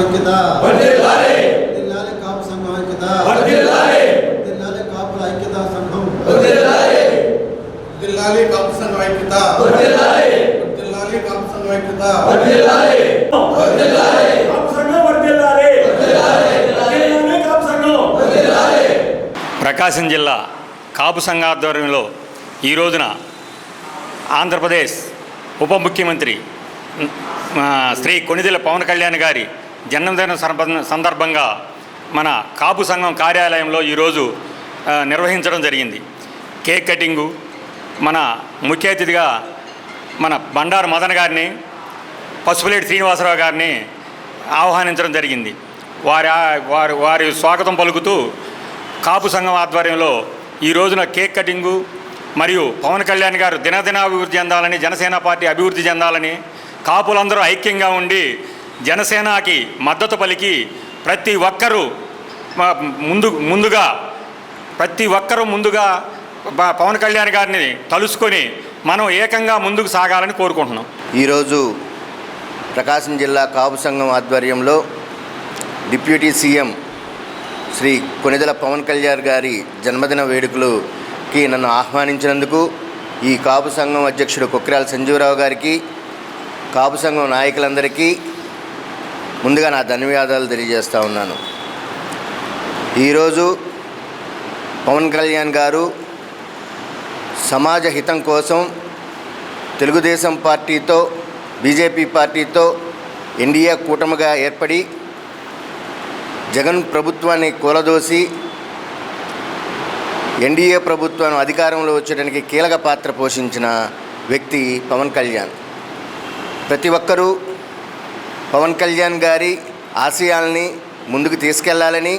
ఐక్యత, వర్ధిల్లాలి కాపు సంఘం ఐక్యత, వర్ధిల్లాలి కాపుల ఐక్యతా సంఘం, వర్ధిల్లాలి కాపు సంఘం ఐక్యత, వర్ధిల్లాలి కాపు సంఘం ఐక్యత, వర్ధిల్లాలి కాపు సంఘం వర్ధిల్లాలి, కాపు సంఘం వర్ధిల్లాలి. ప్రకాశం జిల్లా కాపు సంఘ ఆధ్వర్యంలో ఈ రోజున ఆంధ్రప్రదేశ్ ఉప ముఖ్యమంత్రి శ్రీ కొణిదెల పవన్ కళ్యాణ్ గారి జన్మదిన సందర్భంగా మన కాపు సంఘం కార్యాలయంలో ఈరోజు నిర్వహించడం జరిగింది. కేక్ కటింగు, మన ముఖ్య అతిథిగా మన బండారు మదన్ గారిని, పసుపులేటి శ్రీనివాసరావు గారిని ఆహ్వానించడం జరిగింది. వారి స్వాగతం పలుకుతూ కాపు సంఘం ఆధ్వర్యంలో ఈ రోజున కేక్ కటింగు మరియు పవన్ కళ్యాణ్ గారు దినదినాభివృద్ధి చెందాలని, జనసేన పార్టీ అభివృద్ధి చెందాలని, కాపులందరూ ఐక్యంగా ఉండి జనసేనకి మద్దతు పలికి ప్రతి ఒక్కరూ ముందుగా పవన్ కళ్యాణ్ గారిని తలుసుకొని మనం ఏకంగా ముందుకు సాగాలని కోరుకుంటున్నాం. ఈరోజు ప్రకాశం జిల్లా కాపు సంఘం ఆధ్వర్యంలో డిప్యూటీ సీఎం శ్రీ కొణిదెల పవన్ కళ్యాణ్ గారి జన్మదిన వేడుకలుకి నన్ను ఆహ్వానించినందుకు ఈ కాపు సంఘం అధ్యక్షుడు కొక్కిరాల సంజీవరావు గారికి, కాపు సంఘం నాయకులందరికీ ముందుగా నా ధన్యవాదాలు తెలియజేస్తూ ఉన్నాను. ఈరోజు పవన్ కళ్యాణ్ గారు సమాజ హితం కోసం తెలుగుదేశం పార్టీతో, బీజేపీ పార్టీతో ఎన్డీఏ కూటమిగా ఏర్పడి జగన్ ప్రభుత్వాన్ని కూలదోసి ఎన్డీఏ ప్రభుత్వం అధికారంలో వచ్చేటానికి కీలక పాత్ర పోషించిన వ్యక్తి పవన్ కళ్యాణ్. ప్రతి ఒక్కరూ పవన్ కళ్యాణ్ గారి ఆశయాల్ని ముందుకు తీసుకెళ్లాలని,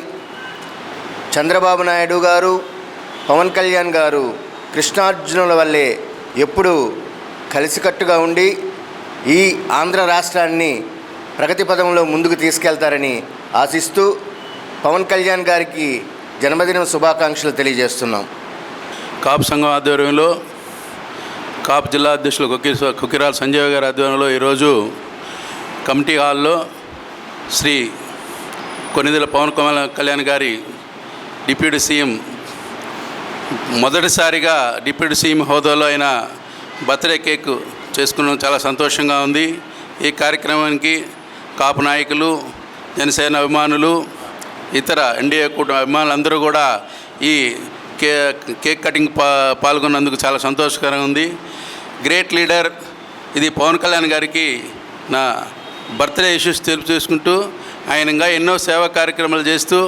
చంద్రబాబు నాయుడు గారు, పవన్ కళ్యాణ్ గారు కృష్ణార్జునుల వల్లే ఎప్పుడూ కలిసికట్టుగా ఉండి ఈ ఆంధ్ర రాష్ట్రాన్ని ప్రగతి పదంలో ముందుకు తీసుకెళ్తారని ఆశిస్తూ పవన్ కళ్యాణ్ గారికి జన్మదిన శుభాకాంక్షలు తెలియజేస్తున్నాం. కాపు సంఘం ఆధ్వర్యంలో కాపు జిల్లా అధ్యక్షులు కొక్కిరాల సంజయ్ గారి ఆధ్వర్యంలో ఈరోజు కమిటీ హాల్లో శ్రీ కొణిదెల పవన్ కళ్యాణ్ గారి డిప్యూటీ సీఎం మొదటిసారిగా డిప్యూటీ సీఎం హోదాలో అయిన బర్త్డే కేక్ చేసుకున్నాం. చాలా సంతోషంగా ఉంది. ఈ కార్యక్రమానికి కాపు నాయకులు, జనసేన అభిమానులు, ఇతర ఎన్డీఏ కూటమి అభిమానులందరూ కూడా ఈ కేక్ కటింగ్ పాల్గొన్నందుకు చాలా సంతోషకరంగా ఉంది. గ్రేట్ లీడర్, ఇది పవన్ కళ్యాణ్ గారికి నా బర్త్డే ఇష్యూస్ తెలుపు చేసుకుంటూ ఆయన ఇంకా ఎన్నో సేవా కార్యక్రమాలు చేస్తూ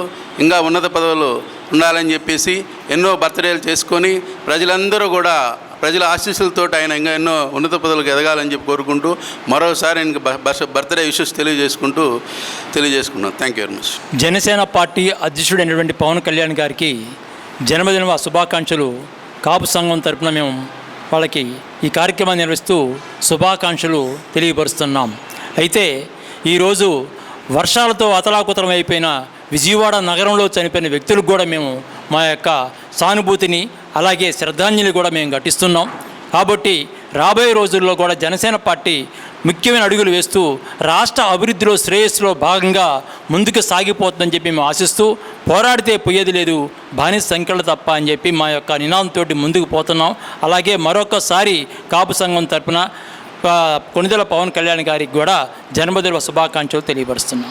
ఇంకా ఉన్నత పదవులు ఉండాలని చెప్పేసి ఎన్నో బర్త్డేలు చేసుకొని ప్రజలందరూ కూడా ప్రజల ఆశీస్సులతో ఆయన ఇంకా ఎన్నో ఉన్నత పదవులకు ఎదగాలని చెప్పి కోరుకుంటూ మరోసారి ఆయనకి బర్త్డే ఇష్యూస్ తెలియజేసుకున్నాం. Thank you very much. Janasena party అధ్యక్షుడైనటువంటి పవన్ కళ్యాణ్ గారికి జన్మదిన శుభాకాంక్షలు కాపు సంఘం తరపున మేము వాళ్ళకి ఈ కార్యక్రమాన్ని నిర్వహిస్తూ శుభాకాంక్షలు తెలియపరుస్తున్నాం. అయితే ఈరోజు వర్షాలతో అతలాకుతలం అయిపోయిన విజయవాడ నగరంలో చనిపోయిన వ్యక్తులకు కూడా మేము మా యొక్క సానుభూతిని అలాగే శ్రద్ధాంజలి కూడా మేము ఘటిస్తున్నాం. కాబట్టి రాబోయే రోజుల్లో కూడా జనసేన పార్టీ ముఖ్యమైన అడుగులు వేస్తూ రాష్ట్ర అభివృద్ధిలో శ్రేయస్సులో భాగంగా ముందుకు సాగిపోతుందని చెప్పి మేము ఆశిస్తూ, పోరాడితే పోయేది లేదు, బానిస సంఖ్యలు తప్ప అని చెప్పి మా యొక్క నినాదంతో ముందుకు పోతున్నాం. అలాగే మరొకసారి కాపు సంఘం తరపున కొణిదెల పవన్ కళ్యాణ్ గారికి కూడా జన్మదిన శుభాకాంక్షలు తెలియపరుస్తున్నాం.